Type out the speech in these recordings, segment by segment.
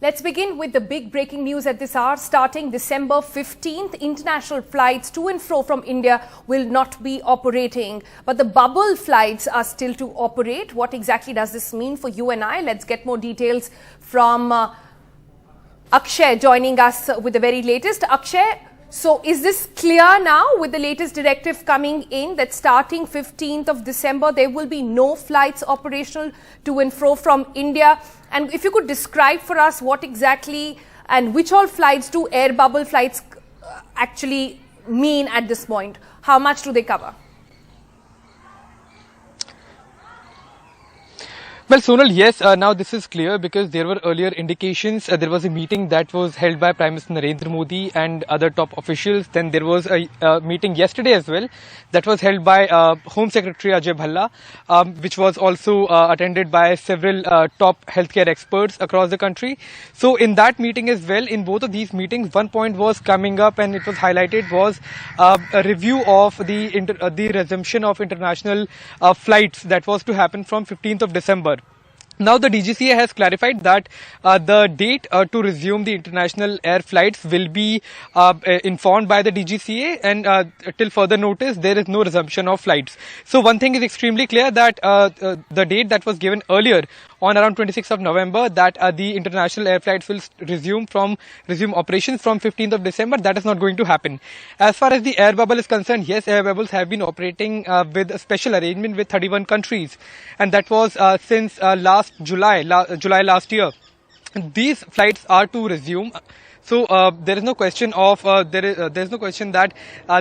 Let's begin with the big breaking news at this hour. Starting December 15th, international flights to and fro from India will not be operating. But the bubble flights are still to operate. What exactly does this mean for you and I? Let's get more details from Akshay joining us with the very latest. Akshay, so is this clear now with the latest directive coming in that starting 15th of December, there will be no flights operational to and fro from India? And if you could describe for us what exactly and which all flights do air bubble flights actually mean at this point? How much do they cover? Well, Sonal, yes, now this is clear because there were earlier indications. There was a meeting that was held by Prime Minister Narendra Modi and other top officials. Then there was a meeting yesterday as well that was held by Home Secretary Ajay Bhalla, which was also attended by several top healthcare experts across the country. So in that meeting as well, in both of these meetings, one point was coming up and it was highlighted was a review of the resumption of international flights that was to happen from 15th of December. Now the DGCA has clarified that the date to resume the international air flights will be informed by the DGCA, and till further notice there is no resumption of flights. So one thing is extremely clear that the date that was given earlier on around 26th of November that the international air flights will resume operations from 15th of December, that is not going to happen. As far as the air bubble is concerned, yes, air bubbles have been operating with a special arrangement with 31 countries, and that was since July last year. These flights are to resume. So there is no question of there is no question that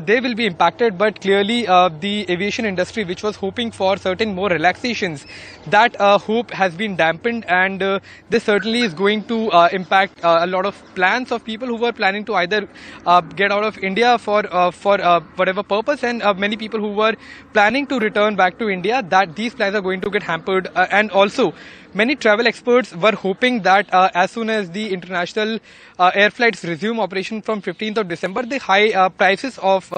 they will be impacted, but clearly the aviation industry, which was hoping for certain more relaxations, that hope has been dampened, and this certainly is going to impact a lot of plans of people who were planning to either get out of India for whatever purpose, and many people who were planning to return back to India, that these plans are going to get hampered, and also many travel experts were hoping that as soon as the international air flights resume operation from 15th of December, the high prices of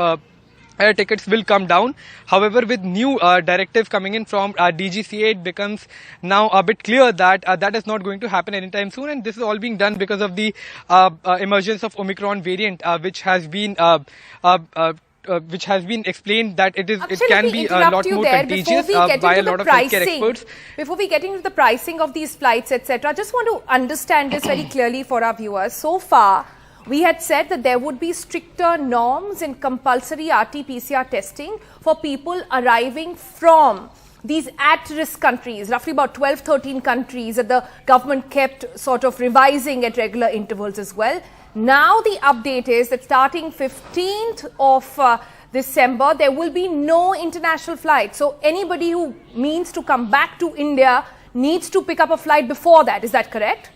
air tickets will come down. However, with new directive coming in from DGCA, it becomes now a bit clear that that is not going to happen anytime soon, and this is all being done because of the emergence of Omicron variant, which has been explained that it can be a lot more contagious by a lot of healthcare experts. Before we get into the pricing of these flights, etc., I just want to understand this very clearly for our viewers. So far, we had said that there would be stricter norms in compulsory RT-PCR testing for people arriving from these at-risk countries, roughly about 12-13 countries that the government kept sort of revising at regular intervals as well. Now the update is that starting 15th of December, there will be no international flight. So anybody who means to come back to India needs to pick up a flight before that. Is that correct?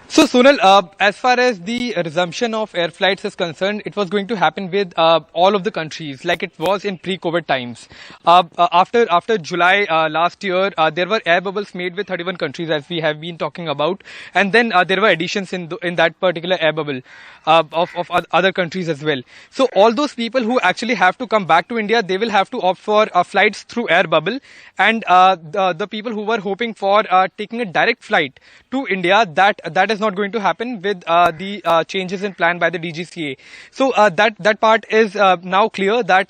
So, Sonal, as far as the resumption of air flights is concerned, it was going to happen with all of the countries, like it was in pre-COVID times. After July last year, there were air bubbles made with 31 countries, as we have been talking about, and then there were additions in that particular air bubble of other countries as well. So, all those people who actually have to come back to India, they will have to opt for flights through air bubble, and the people who were hoping for taking a direct flight to India, that is not going to happen with the changes in plan by the DGCA. So that part is now clear that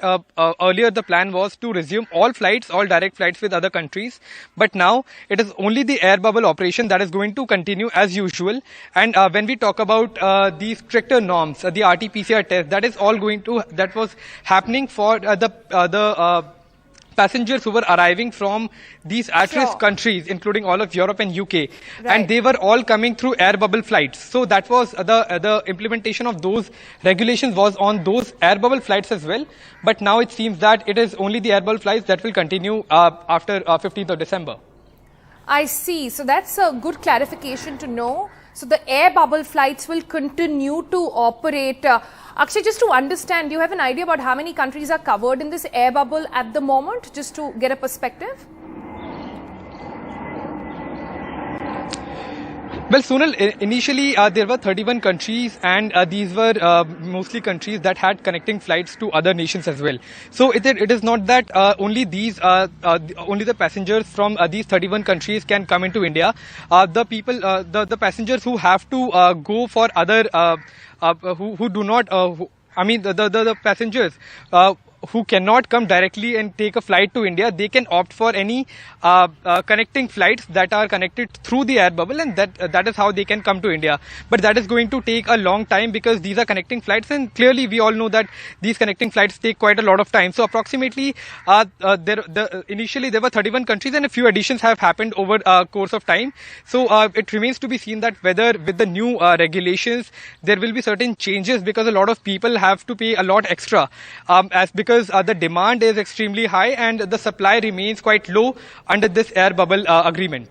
earlier the plan was to resume all direct flights with other countries, but now it is only the air bubble operation that is going to continue as usual. And when we talk about the stricter norms, the RT-PCR test, that was happening for the passengers who were arriving from these at-risk countries, including all of Europe and UK, right, and they were all coming through air bubble flights. So that was the implementation of those regulations was on those air bubble flights as well. But now it seems that it is only the air bubble flights that will continue after 15th of December. I see. So that's a good clarification to know. So the air bubble flights will continue to operate. Akshay, just to understand, do you have an idea about how many countries are covered in this air bubble at the moment, just to get a perspective? Well, Sunil, initially there were 31 countries, and these were mostly countries that had connecting flights to other nations as well. So it is not that only the passengers from these 31 countries can come into India. The passengers who have to go for other who do not. The passengers who cannot come directly and take a flight to India, they can opt for any connecting flights that are connected through the air bubble, and that is how they can come to India. But that is going to take a long time because these are connecting flights, and clearly we all know that these connecting flights take quite a lot of time. So approximately initially there were 31 countries, and a few additions have happened over course of time. So it remains to be seen that whether with the new regulations there will be certain changes, because a lot of people have to pay a lot extra because the demand is extremely high and the supply remains quite low under this air bubble agreement.